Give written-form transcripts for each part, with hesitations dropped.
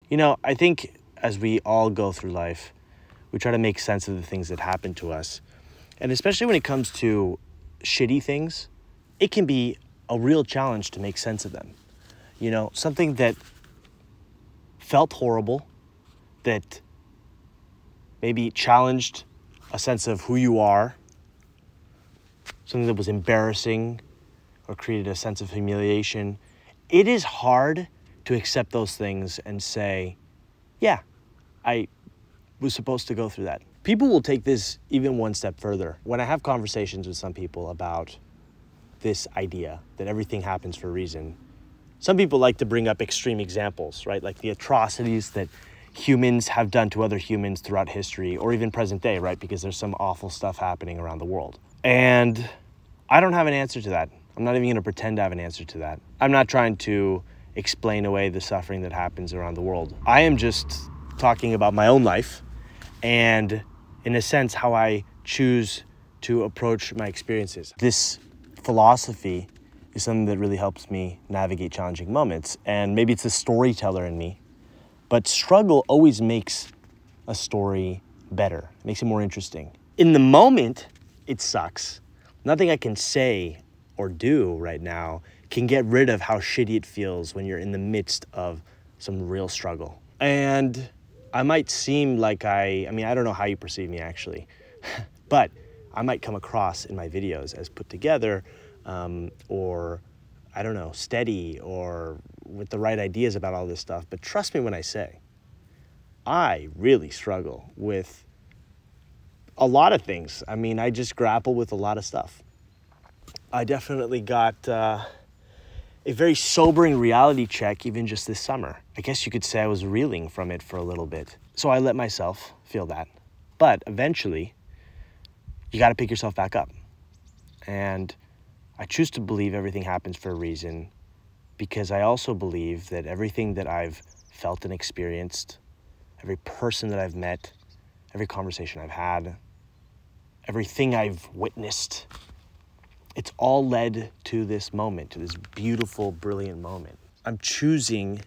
You know, I think as we all go through life, we try to make sense of the things that happen to us. And especially when it comes to shitty things, it can be a real challenge to make sense of them. You know, something that felt horrible, that maybe challenged a sense of who you are, something that was embarrassing or created a sense of humiliation. It is hard to accept those things and say, yeah, I was supposed to go through that. People will take this even one step further. When I have conversations with some people about this idea that everything happens for a reason, some people like to bring up extreme examples, right? Like the atrocities that humans have done to other humans throughout history, or even present day, right? Because there's some awful stuff happening around the world. And I don't have an answer to that. I'm not even gonna pretend to have an answer to that. I'm not trying to explain away the suffering that happens around the world. I am just talking about my own life and, in a sense, how I choose to approach my experiences. This philosophy is something that really helps me navigate challenging moments. And maybe it's the storyteller in me, but struggle always makes a story better, makes it more interesting. In the moment, it sucks. Nothing I can say or do right now can get rid of how shitty it feels when you're in the midst of some real struggle. And I might seem like I don't know how you perceive me actually, but I might come across in my videos as put together, or I don't know, steady, or with the right ideas about all this stuff. But trust me when I say, I really struggle with a lot of things. I mean, I just grapple with a lot of stuff. I definitely got a very sobering reality check even just this summer. I guess you could say I was reeling from it for a little bit. So I let myself feel that. But eventually, you gotta pick yourself back up. And I choose to believe everything happens for a reason, because I also believe that everything that I've felt and experienced, every person that I've met, every conversation I've had, everything I've witnessed, it's all led to this moment, to this beautiful, brilliant moment. I'm choosing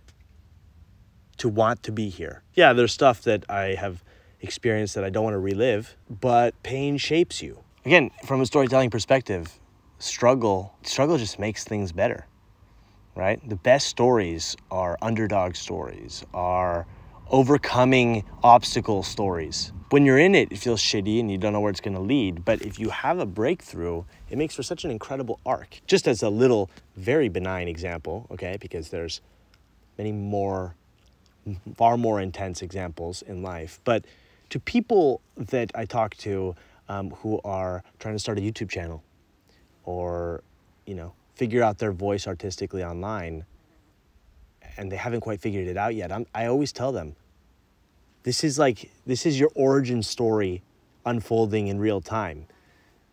to want to be here. Yeah, there's stuff that I have experienced that I don't want to relive, but pain shapes you. Again, from a storytelling perspective, struggle just makes things better, right? The best stories are underdog stories, are overcoming obstacle stories. When you're in it, it feels shitty and you don't know where it's gonna lead. But if you have a breakthrough, it makes for such an incredible arc. Just as a little, very benign example, okay? Because there's many more, far more intense examples in life. But to people that I talk to who are trying to start a YouTube channel, or, you know, figure out their voice artistically online, and they haven't quite figured it out yet, I always tell them, this is your origin story unfolding in real time.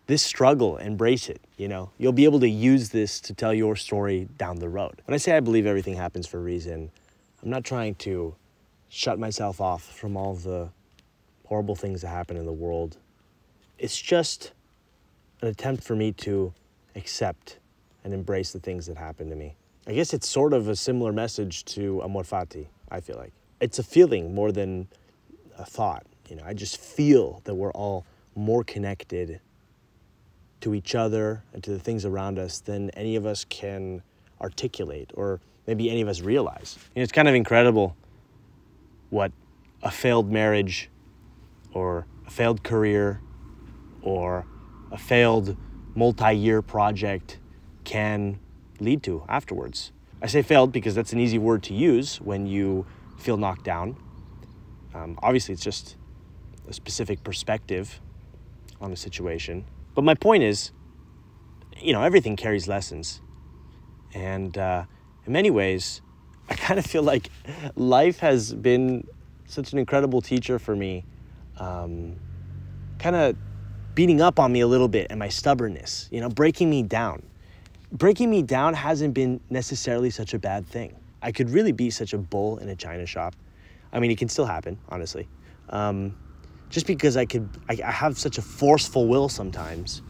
This struggle, embrace it, you know? You'll be able to use this to tell your story down the road. When I say I believe everything happens for a reason, I'm not trying to shut myself off from all the horrible things that happen in the world. It's just an attempt for me to accept and embrace the things that happen to me. I guess it's sort of a similar message to Amor Fati, I feel like. It's a feeling more than a thought. You know, I just feel that we're all more connected to each other and to the things around us than any of us can articulate, or maybe any of us realize. You know, it's kind of incredible what a failed marriage, or a failed career, or a failed multi-year project can lead to afterwards. I say failed because that's an easy word to use when you feel knocked down. Obviously, it's just a specific perspective on a situation. But my point is, you know, everything carries lessons. And in many ways, I kind of feel like life has been such an incredible teacher for me, kind of beating up on me a little bit and my stubbornness, you know, breaking me down. Breaking me down hasn't been necessarily such a bad thing. I could really be such a bull in a china shop. I mean, it can still happen, honestly. Just because I have such a forceful will sometimes.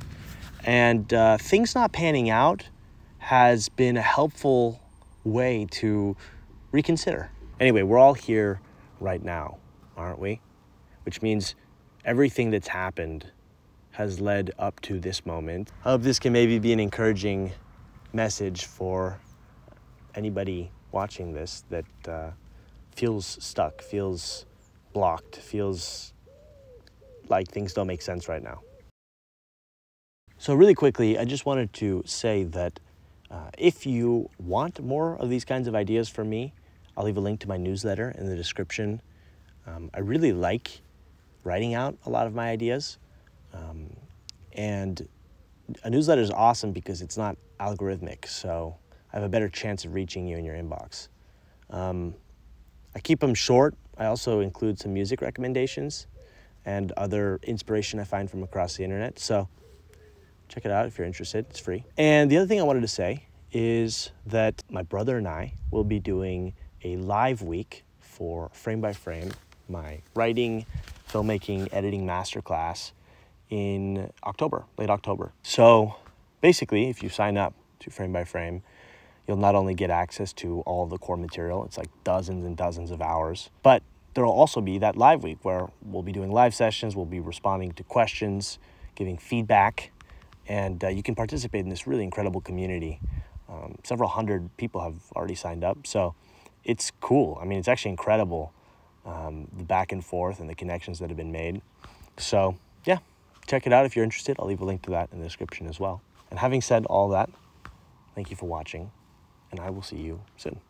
And things not panning out has been a helpful way to reconsider Anyway, we're all here right now, aren't we? Which means everything that's happened has led up to this moment. I hope this can maybe be an encouraging message for anybody watching this that feels stuck, feels blocked, feels like things don't make sense right now. So really quickly, I just wanted to say that if you want more of these kinds of ideas from me, I'll leave a link to my newsletter in the description. I really like writing out a lot of my ideas. And a newsletter is awesome because it's not algorithmic, so I have a better chance of reaching you in your inbox. I keep them short. I also include some music recommendations and other inspiration I find from across the internet. So check it out if you're interested. It's free. And the other thing I wanted to say is that my brother and I will be doing a live week for Frame by Frame, my writing, filmmaking, editing masterclass in October, late October. So basically, if you sign up to Frame by Frame, you'll not only get access to all the core material, it's like dozens and dozens of hours, but there'll also be that live week where we'll be doing live sessions, we'll be responding to questions, giving feedback, and you can participate in this really incredible community. Several hundred people have already signed up, so it's cool. I mean, it's actually incredible, the back and forth and the connections that have been made. So yeah, check it out if you're interested. I'll leave a link to that in the description as well. And having said all that, thank you for watching, and I will see you soon.